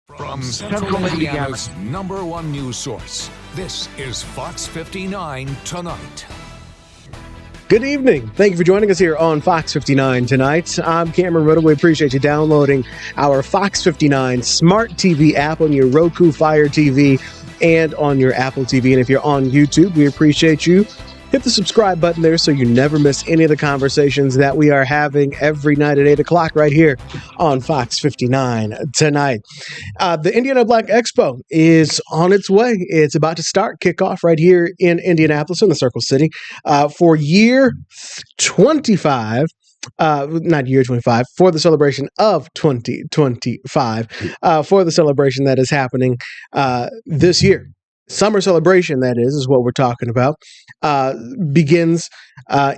From Central Indiana's #1 news source, this is Fox 59 Tonight. Good evening. Thank you for joining us here on Fox 59 Tonight. I'm Cameron Riddle. We appreciate you downloading our Fox 59 Smart TV app on your Roku Fire TV and on your Apple TV. And if you're on YouTube, we appreciate you. Hit the subscribe button there so you never miss any of the conversations that we are having every night at 8 o'clock right here on Fox 59 Tonight. The Indiana Black Expo is on its way. It's about to start kickoff right here in Indianapolis in the Circle City for year 25. Not year 25, for the celebration of 2025, for the celebration that is happening this year. Summer celebration, that is what we're talking about, begins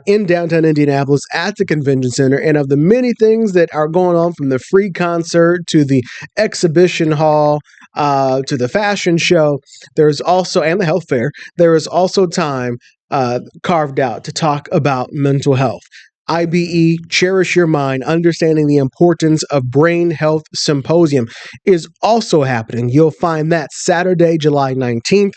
in downtown Indianapolis at the Convention Center. And of the many things that are going on, from the free concert to the exhibition hall to the fashion show, there's also, and the health fair, there is also time carved out to talk about mental health. IBE, Cherish Your Mind, Understanding the Importance of Brain Health Symposium is also happening. You'll find that Saturday, July 19th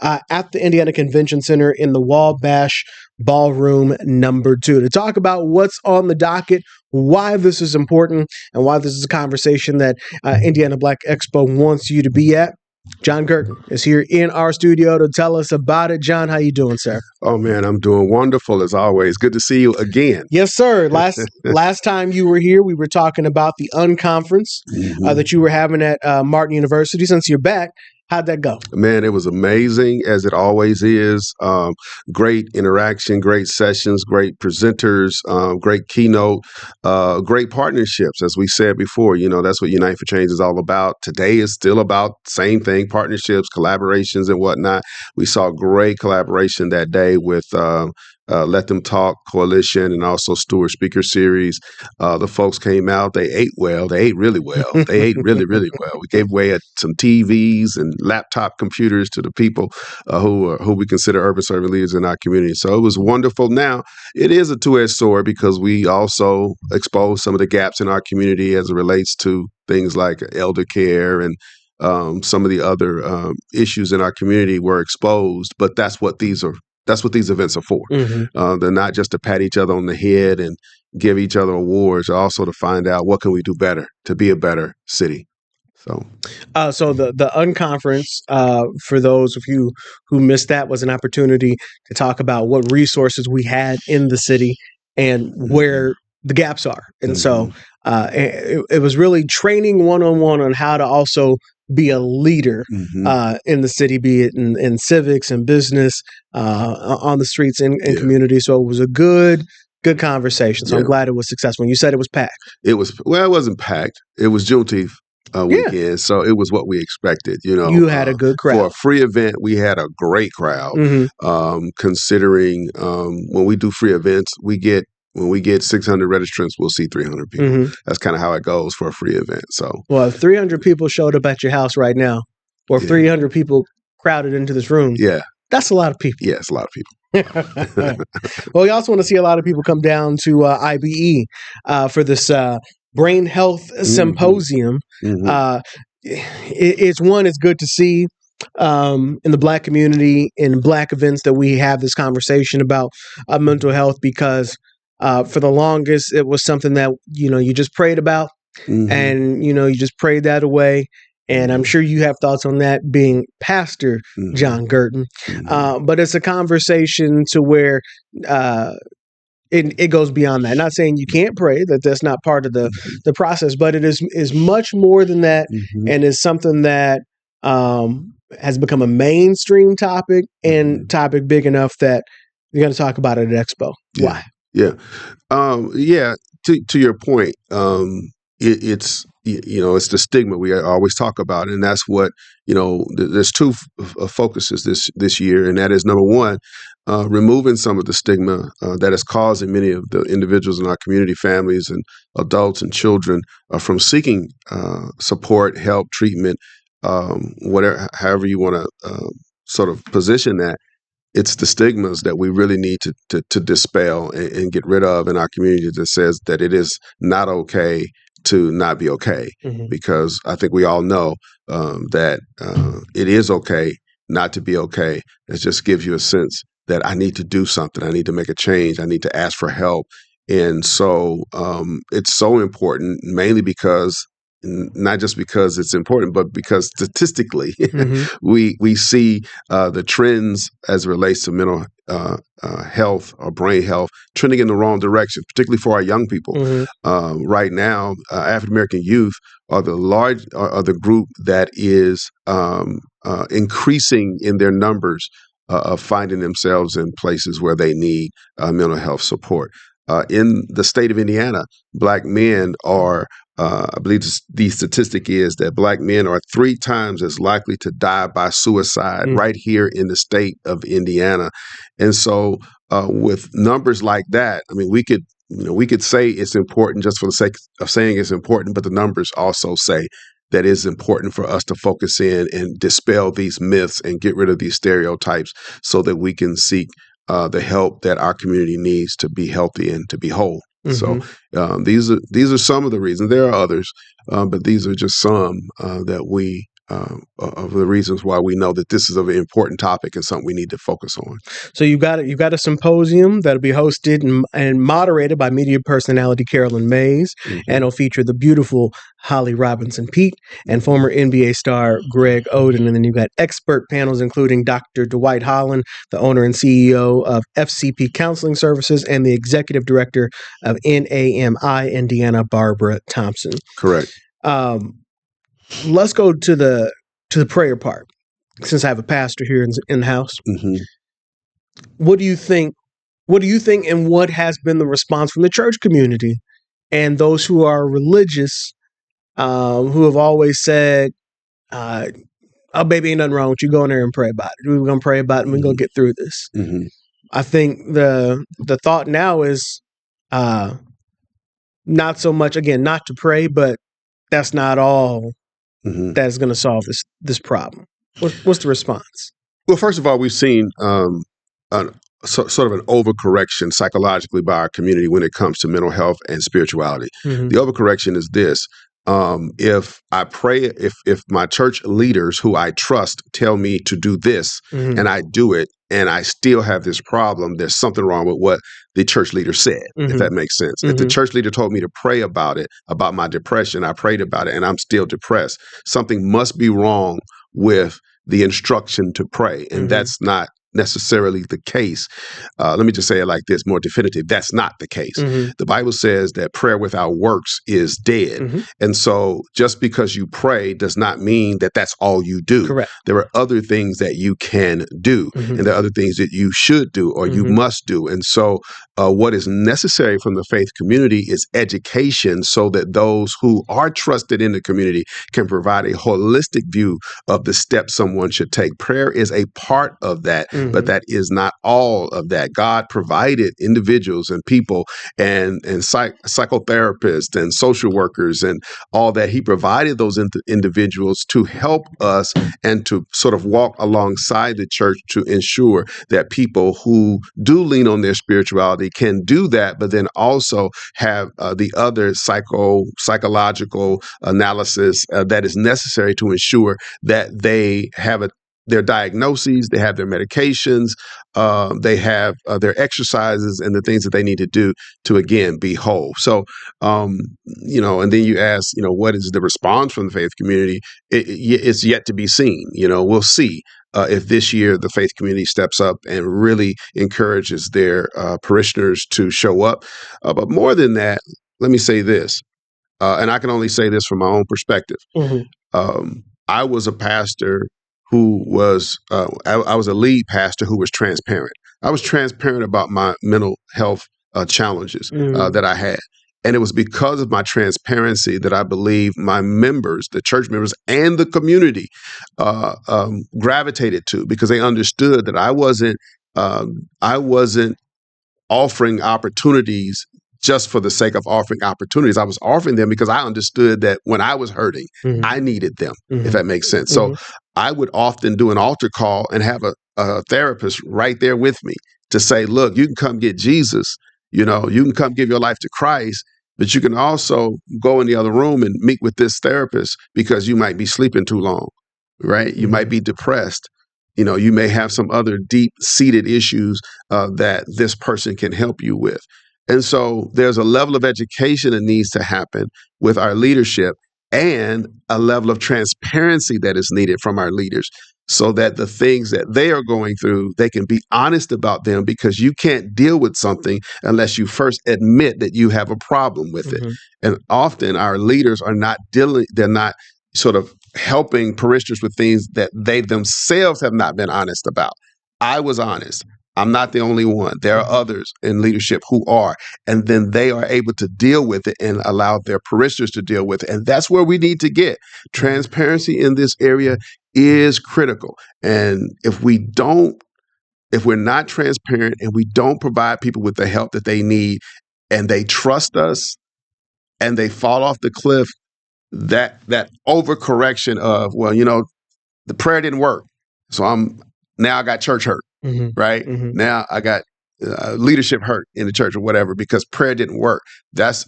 at the Indiana Convention Center in the Wabash Ballroom #2 to talk about what's on the docket, why this is important, and why this is a conversation that Indiana Black Expo wants you to be at. John Girton is here in our studio to tell us about it. John, how you doing, sir? Oh, man, I'm doing wonderful as always. Good to see you again. Yes, sir. Last time you were here, we were talking about the unconference that you were having at Martin University. Since you're back, how'd that go? Man, it was amazing, as it always is. Great interaction, great sessions, great presenters, great keynote, great partnerships. As we said before, that's what Unite for Change is all about. Today is still about the same thing, partnerships, collaborations, and whatnot. We saw great collaboration that day with Let Them Talk Coalition and also Stewart Speaker Series. The folks came out. They ate well. They ate really well. They ate really, really well. We gave away some TVs and laptop computers to the people who we consider urban servant leaders in our community. So it was wonderful. Now, it is a two-edged sword because we also expose some of the gaps in our community as it relates to things like elder care and some of the other issues in our community were exposed. But that's what these events are for. They're not just to pat each other on the head and give each other awards, also to find out what can we do better to be a better city. So the unconference, for those of you who missed that, was an opportunity to talk about what resources we had in the city and where the gaps are. And so it was really training one-on-one on how to also be a leader in the city, be it in civics and business, on the streets and community. So it was a good conversation. So I'm glad it was successful. You said it was packed. It wasn't packed. It was Juneteenth weekend, so it was what we expected. You had a good crowd. For a free event. We had a great crowd. Considering when we do free events, when we get 600 registrants, we'll see 300 people. That's kind of how it goes for a free event. So, well, if 300 people showed up at your house right now, or 300 people crowded into this room, that's a lot of people. Yeah, it's a lot of people. Well, we also want to see a lot of people come down to IBE for this Brain Health Symposium. It's good to see in the Black community, in Black events, that we have this conversation about mental health, because for the longest, it was something that, you just prayed about and, you just prayed that away. And I'm sure you have thoughts on that, being Pastor John Girton. But it's a conversation to where it goes beyond that. Not saying you can't pray, that's not part of the process, but it is much more than that, and is something that has become a mainstream topic, and topic big enough that you're going to talk about it at Expo. Why? Yeah. To your point, it's the stigma we always talk about, and that's what there's two focuses this year, and that is, number one, removing some of the stigma that is causing many of the individuals in our community, families and adults and children, from seeking support, help, treatment, however you want to sort of position that. It's the stigmas that we really need to dispel and get rid of in our community, that says that it is not okay to not be okay, because I think we all know that it is okay not to be okay. It just gives you a sense that I need to do something. I need to make a change. I need to ask for help. And so it's so important, mainly because not just because it's important, but because statistically we see the trends as it relates to mental health or brain health trending in the wrong direction, particularly for our young people. Right now, African American youth are the group that is increasing in their numbers of finding themselves in places where they need mental health support. In the state of Indiana, Black men are, I believe the statistic is that Black men are 3 times as likely to die by suicide right here in the state of Indiana. And so with numbers like that, I mean, we could say it's important just for the sake of saying it's important, but the numbers also say that it's important for us to focus in and dispel these myths and get rid of these stereotypes so that we can seek the help that our community needs to be healthy and to be whole. So these are some of the reasons. There are others, but these are just some that we of the reasons why we know that this is an important topic and something we need to focus on. So you've got a symposium that'll be hosted and moderated by media personality Carolyn Mays, and it'll feature the beautiful Holly Robinson Peete and former NBA star Greg Oden. And then you've got expert panels including Dr. Dwight Holland, the owner and CEO of FCP Counseling Services, and the executive director of NAMI Indiana, Barbara Thompson. Correct. Let's go to the prayer part, since I have a pastor here in the house. What do you think? What do you think, and what has been the response from the church community and those who are religious, who have always said, "Oh, baby, ain't nothing wrong with you. Go in there and pray about it. We're gonna pray about it, and we're gonna get through this." I think the thought now is not so much, again, not to pray, but that's not all that is going to solve this problem. What's the response? Well, first of all, we've seen sort of an overcorrection psychologically by our community when it comes to mental health and spirituality. The overcorrection is this. If I pray, if my church leaders who I trust tell me to do this and I do it and I still have this problem, there's something wrong with what the church leader said, if that makes sense. If the church leader told me to pray about it, about my depression, I prayed about it and I'm still depressed, something must be wrong with the instruction to pray. And that's not necessarily the case. Let me just say it like this, more definitive. That's not the case. The Bible says that prayer without works is dead. And so just because you pray does not mean that that's all you do. Correct. There are other things that you can do, and there are other things that you should do or you must do. And so what is necessary from the faith community is education so that those who are trusted in the community can provide a holistic view of the steps someone should take. Prayer is a part of that, but that is not all of that. God provided individuals and people and psychotherapists and social workers and all that. He provided those individuals to help us and to sort of walk alongside the church to ensure that people who do lean on their spirituality can do that, but then also have the other psychological analysis that is necessary to ensure that they have their diagnoses, they have their medications, they have their exercises and the things that they need to do to, again, be whole. So, and then you ask, what is the response from the faith community? It's yet to be seen. We'll see if this year the faith community steps up and really encourages their parishioners to show up. But more than that, let me say this, and I can only say this from my own perspective. I was a pastor who was, I was a lead pastor who was transparent. I was transparent about my mental health challenges that I had. And it was because of my transparency that I believe my members, the church members and the community gravitated to, because they understood that I wasn't offering opportunities just for the sake of offering opportunities. I was offering them because I understood that when I was hurting, I needed them, if that makes sense. So I would often do an altar call and have a therapist right there with me to say, look, you can come get Jesus, you can come give your life to Christ, But you can also go in the other room and meet with this therapist because you might be sleeping too long, right? You might be depressed. You may have some other deep-seated issues that this person can help you with. And so there's a level of education that needs to happen with our leadership and a level of transparency that is needed from our leaders so that the things that they are going through, they can be honest about them, because you can't deal with something unless you first admit that you have a problem with it. And often our leaders are not they're not sort of helping parishioners with things that they themselves have not been honest about. I was honest. I'm not the only one. There are others in leadership who are, and then they are able to deal with it and allow their parishioners to deal with it. And that's where we need to get. Transparency in this area is critical. And if we're not transparent and we don't provide people with the help that they need, and they trust us and they fall off the cliff, that overcorrection of, the prayer didn't work, so I got church hurt. Right? Now I got leadership hurt in the church or whatever because prayer didn't work. That's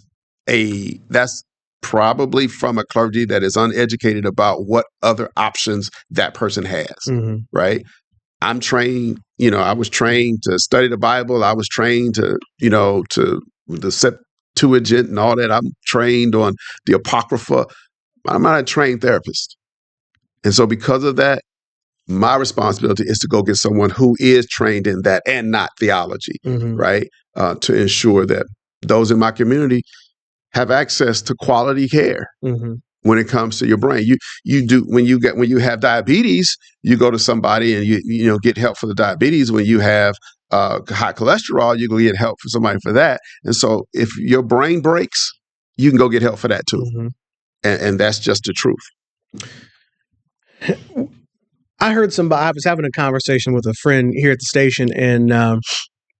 probably from a clergy that is uneducated about what other options that person has. Right? I'm trained, I was trained to study the Bible. I was trained to the Septuagint and all that. I'm trained on the Apocrypha. I'm not a trained therapist. And so because of that, my responsibility is to go get someone who is trained in that and not theology, right? To ensure that those in my community have access to quality care when it comes to your brain. You do when you have diabetes, you go to somebody and you get help for the diabetes. When you have high cholesterol, you go get help for somebody for that. And so if your brain breaks, you can go get help for that too. And that's just the truth. I heard I was having a conversation with a friend here at the station, and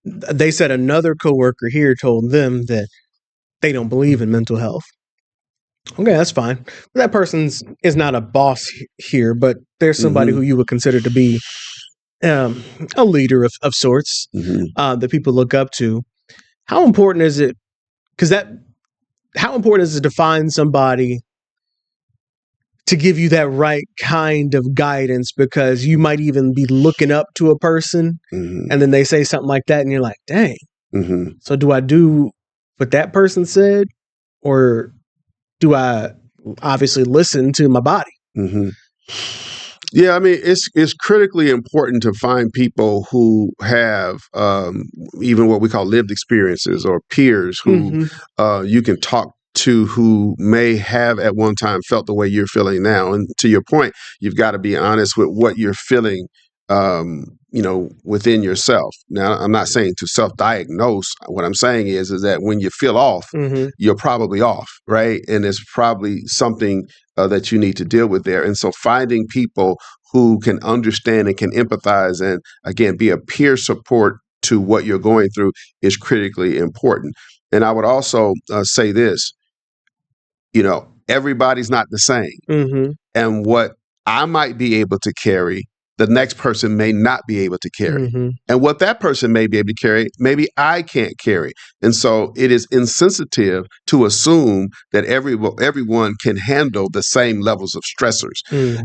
they said another coworker here told them that they don't believe in mental health. Okay, that's fine. That person is not a boss here, but there's somebody who you would consider to be a leader of sorts that people look up to. How important is it? How important is it to find somebody to give you that right kind of guidance, because you might even be looking up to a person and then they say something like that and you're like, dang. So do I do what that person said, or do I obviously listen to my body? Yeah, I mean, it's critically important to find people who have even what we call lived experiences, or peers who you can talk to, who may have at one time felt the way you're feeling now. And to your point, you've got to be honest with what you're feeling, within yourself. Now, I'm not saying to self-diagnose. What I'm saying is that when you feel off, you're probably off, right? And it's probably something that you need to deal with there. And so finding people who can understand and can empathize and, again, be a peer support to what you're going through is critically important. And I would also say this, everybody's not the same. And what I might be able to carry, the next person may not be able to carry. And what that person may be able to carry, maybe I can't carry. And so it is insensitive to assume that everyone can handle the same levels of stressors.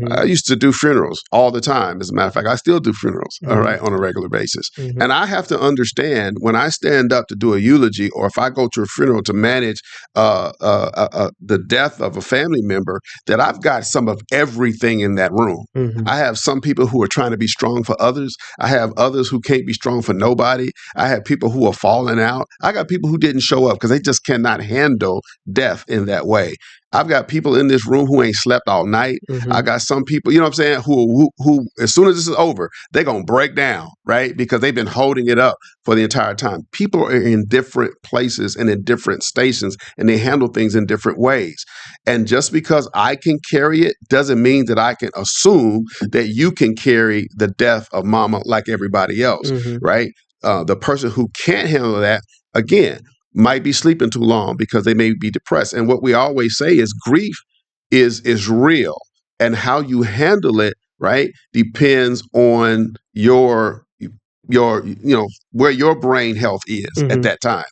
I used to do funerals all the time. As a matter of fact, I still do funerals, all right, on a regular basis. And I have to understand, when I stand up to do a eulogy, or if I go to a funeral to manage the death of a family member, that I've got some of everything in that room. I have some people who are trying to be strong for others. I have others who can't be strong for nobody. I have people who are falling out. I got people who didn't show up because they just cannot handle death in that way. I've got people in this room who ain't slept all night. I got some people, you know what I'm saying, who as soon as this is over, they're going to break down, right? Because they've been holding it up for the entire time. People are in different places and in different stations, and they handle things in different ways. And just because I can carry it doesn't mean that I can assume that you can carry the death of mama like everybody else, right? The person who can't handle that, again, might be sleeping too long because they may be depressed. And what we always say is grief is real, and how you handle it, right, depends on your where your brain health is at that time.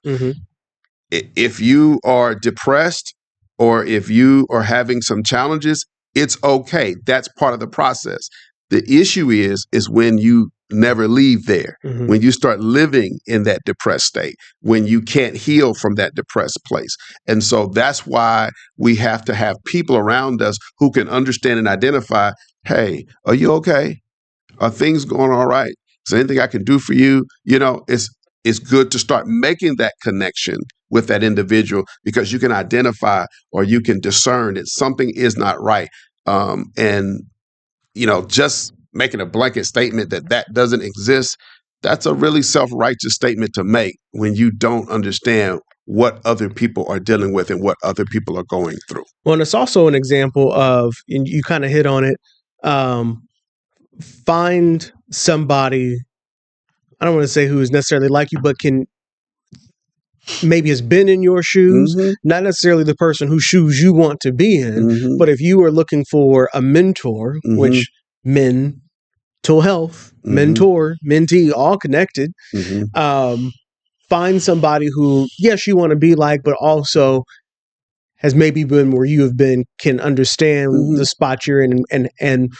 if you are depressed or if you are having some challenges, it's okay. That's part of the process. The issue is when you never leave there, when you start living in that depressed state, when you can't heal from that depressed place. And so that's why we have to have people around us who can understand and identify, hey, are you okay? Are things going all right? Is there anything I can do for you? It's good to start making that connection with that individual because you can identify or you can discern that something is not right. And just making a blanket statement that doesn't exist, that's a really self-righteous statement to make when you don't understand what other people are dealing with and what other people are going through. Well, and it's also an example of, and you kind of hit on it, find somebody, I don't want to say who is necessarily like you, but maybe has been in your shoes, not necessarily the person whose shoes you want to be in, but if you are looking for a mentor, which mental health, mentor, mentee, all connected, find somebody who, yes, you want to be like, but also has maybe been where you have been, can understand the spot you're in and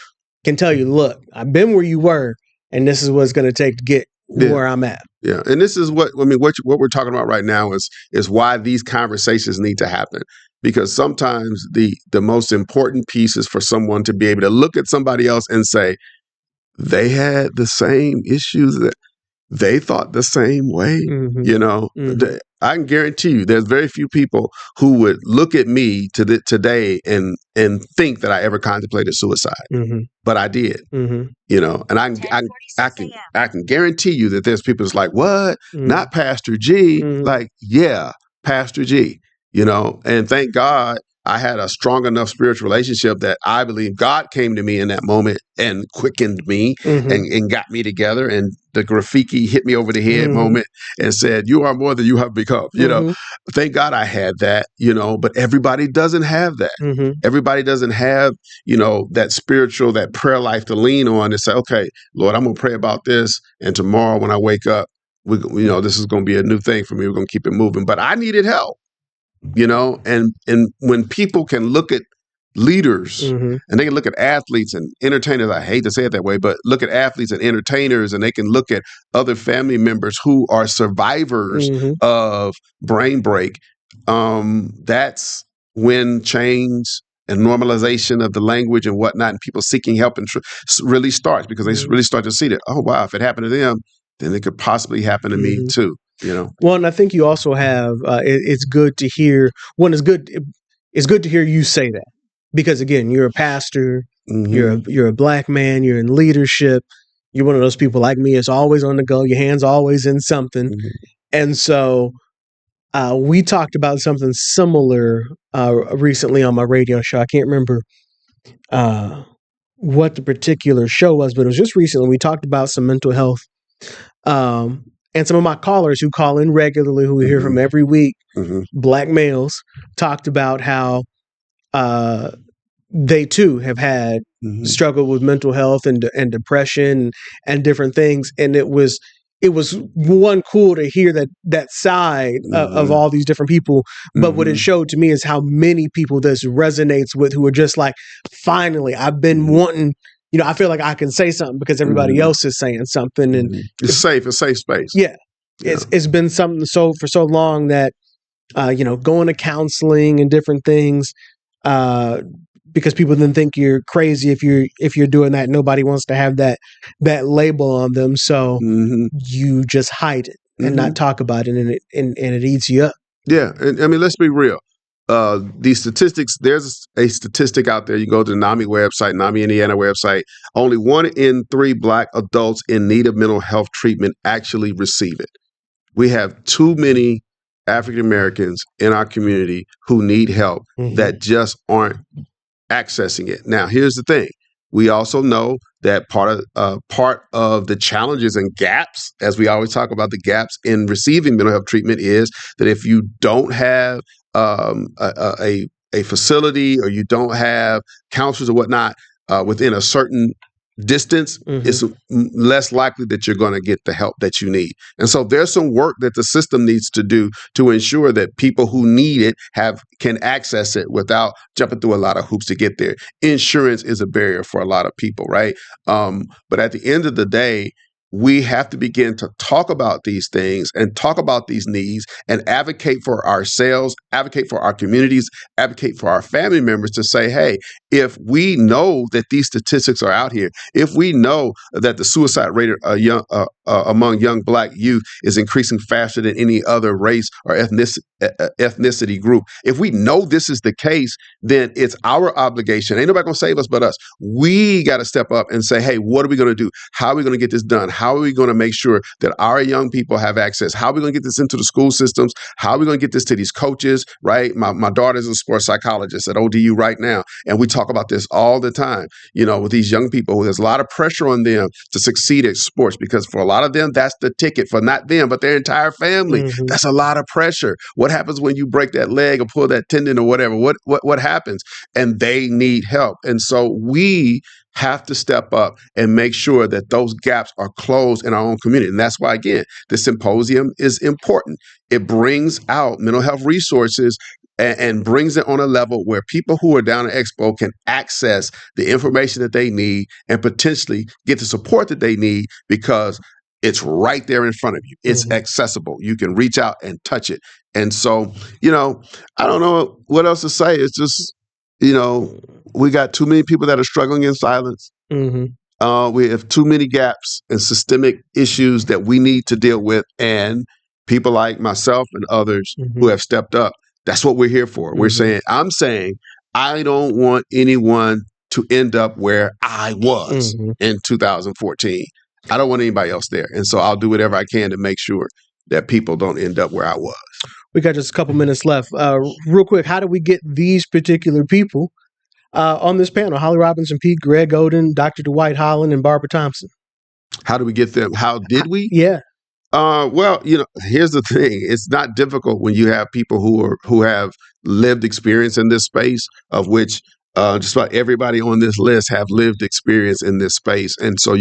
can tell you, look, I've been where you were, and this is what it's going to take to get where I'm at. Yeah, and this is what we're talking about right now is why these conversations need to happen. Because sometimes the most important piece is for someone to be able to look at somebody else and say, they had the same issues, that they thought the same way. I can guarantee you there's very few people who would look at me today and think that I ever contemplated suicide. But I did. And I can guarantee you that there's people that's like, what? Not Pastor G. Like, yeah, Pastor G. And thank God I had a strong enough spiritual relationship that I believe God came to me in that moment and quickened me and got me together. And the graffiti hit me over the head moment and said, you are more than you have become. Thank God I had that, but everybody doesn't have that. Everybody doesn't have, that spiritual, that prayer life to lean on and say, okay, Lord, I'm going to pray about this. And tomorrow when I wake up, this is going to be a new thing for me. We're going to keep it moving. But I needed help. And when people can look at leaders and they can look at athletes and entertainers, I hate to say it that way, but look at athletes and entertainers, and they can look at other family members who are survivors of brain break. That's when change and normalization of the language and whatnot and people seeking help and really starts, because they really start to see that, oh, wow, if it happened to them, then it could possibly happen to me too. Well, and I think you also have, it's good to hear, it's good to hear you say that, because again, you're a pastor, you're a Black man, you're in leadership, you're one of those people like me, it's always on the go, your hand's always in something. And so we talked about something similar recently on my radio show. I can't remember what the particular show was, but it was just recently. We talked about some mental health. And some of my callers who call in regularly, who we hear from every week, Black males, talked about how they too have had struggled with mental health and depression and different things. And it was one cool to hear that side of all these different people. But what it showed to me is how many people this resonates with, who are just like, finally, I've been wanting. I feel like I can say something because everybody else is saying something, and it's safe, a safe space. Yeah, it's been something for so long that going to counseling and different things, because people then think you're crazy if you're doing that. Nobody wants to have that label on them, so you just hide it and not talk about it, and it eats you up. Yeah, and I mean, let's be real. These statistics, there's a statistic out there. You go to the NAMI website, NAMI Indiana website, only 1 in 3 Black adults in need of mental health treatment actually receive it. We have too many African Americans in our community who need help that just aren't accessing it. Now, here's the thing. We also know that part of the challenges and gaps, as we always talk about the gaps in receiving mental health treatment, is that if you don't have a facility, or you don't have counselors or whatnot within a certain distance, it's less likely that you're going to get the help that you need. And so there's some work that the system needs to do to ensure that people who need it can access it without jumping through a lot of hoops to get there. Insurance is a barrier for a lot of people, right? But at the end of the day, we have to begin to talk about these things and talk about these needs and advocate for ourselves, advocate for our communities, advocate for our family members to say, hey, if we know that these statistics are out here, if we know that the suicide rate among young Black youth is increasing faster than any other race or ethnicity group, if we know this is the case, then it's our obligation. Ain't nobody going to save us but us. We got to step up and say, hey, what are we going to do? How are we going to get this done? How are we going to make sure that our young people have access? How are we going to get this into the school systems? How are we going to get this to these coaches, right? My daughter's a sports psychologist at ODU right now, and we talk about this all the time, with these young people. There's a lot of pressure on them to succeed at sports because for a lot of them, that's the ticket for not them, but their entire family. That's a lot of pressure. What happens when you break that leg or pull that tendon or whatever? What happens? And they need help. And so we have to step up and make sure that those gaps are closed in our own community. And that's why, again, the symposium is important. It brings out mental health resources and brings it on a level where people who are down at Expo can access the information that they need and potentially get the support that they need because it's right there in front of you. It's accessible. You can reach out and touch it. And so, I don't know what else to say. It's just, we got too many people that are struggling in silence. We have too many gaps and systemic issues that we need to deal with. And people like myself and others who have stepped up, that's what we're here for. I'm saying, I don't want anyone to end up where I was in 2014. I don't want anybody else there. And so I'll do whatever I can to make sure that people don't end up where I was. We got just a couple minutes left. Real quick, how do we get these particular people on this panel? Holly Robinson Peete, Greg Oden, Dr. Dwight Holland, and Barbara Thompson. How do we get them? How did we? Yeah. Well, here's the thing. It's not difficult when you have people who have lived experience in this space, of which just about everybody on this list have lived experience in this space. And so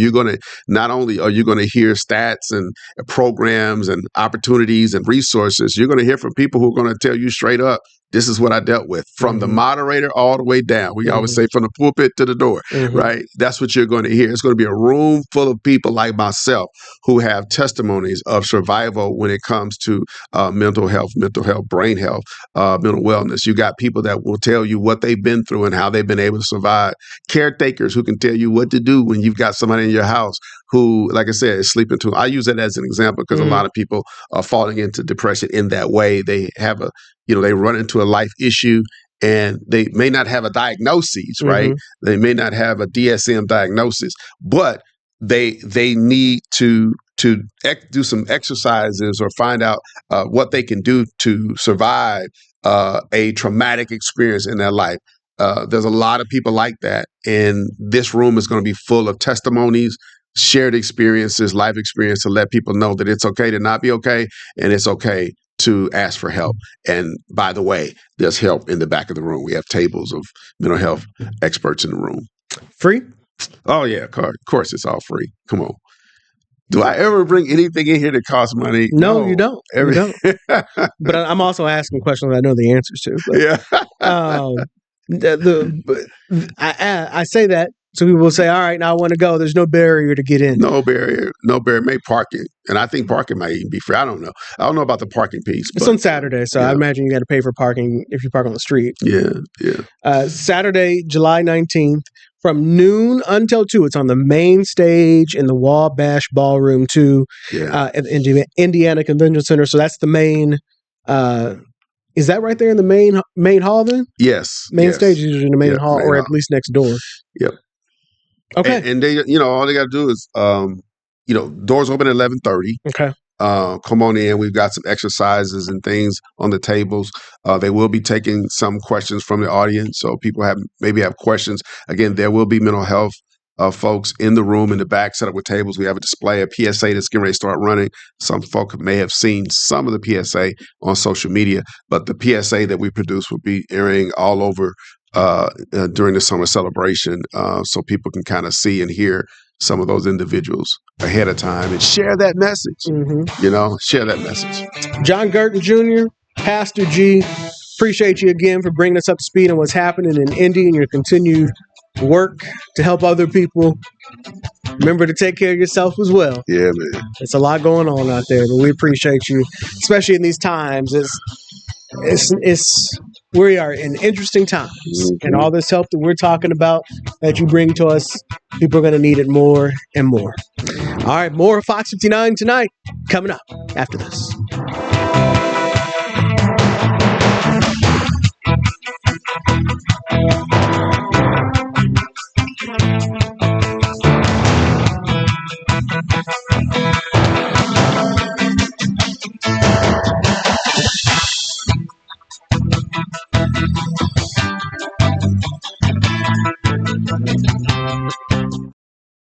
not only are you going to hear stats and programs and opportunities and resources, you're going to hear from people who are going to tell you straight up, this is what I dealt with, from the moderator all the way down. We always say from the pulpit to the door, right? That's what you're going to hear. It's going to be a room full of people like myself who have testimonies of survival when it comes to mental health, brain health, mental wellness. You got people that will tell you what they've been through and how they've been able to survive. Caretakers who can tell you what to do when you've got somebody in your house who, like I said, is sleeping too. I use that as an example because a lot of people are falling into depression in that way. They have they run into a life issue and they may not have a diagnosis, right? They may not have a DSM diagnosis, but they need to do some exercises or find out what they can do to survive a traumatic experience in their life. There's a lot of people like that. And this room is going to be full of testimonies, shared experiences, life experience to let people know that it's okay to not be okay and it's okay to ask for help. And by the way, there's help in the back of the room. We have tables of mental health experts in the room. Free? Oh, yeah. Of course, it's all free. Come on. Do I ever bring anything in here that costs money? No, you don't. You don't. But I'm also asking questions I know the answers to. But, yeah. I say that so people will say, all right, now I want to go. There's no barrier to get in. No barrier. Maybe parking. And I think parking might even be free. I don't know. I don't know about the parking piece. It's on Saturday, so I imagine you got to pay for parking if you park on the street. Yeah. Saturday, July 19th, from noon until 2. It's on the main stage in the Wabash Ballroom 2 at the Indiana Convention Center. So that's the main. Is that right there in the main hall then? Yes. Main stage is usually in the main hall or at least next door. Yep. Okay. And they, all they got to do is, doors open at 11:30. Okay. Come on in. We've got some exercises and things on the tables. They will be taking some questions from the audience. So people maybe have questions. Again, there will be mental health folks in the room in the back set up with tables. We have a display, a PSA that's getting ready to start running. Some folk may have seen some of the PSA on social media, but the PSA that we produce will be airing all over during the summer celebration, so people can kind of see and hear some of those individuals ahead of time and share that message. Share that message. John Girton Jr., Pastor G, appreciate you again for bringing us up to speed on what's happening in Indy and your continued work to help other people. Remember to take care of yourself as well. Yeah, man. It's a lot going on out there, but we appreciate you, especially in these times. We are in interesting times, and all this help that we're talking about that you bring to us, people are going to need it more and more. All right, more Fox 59 tonight coming up after this.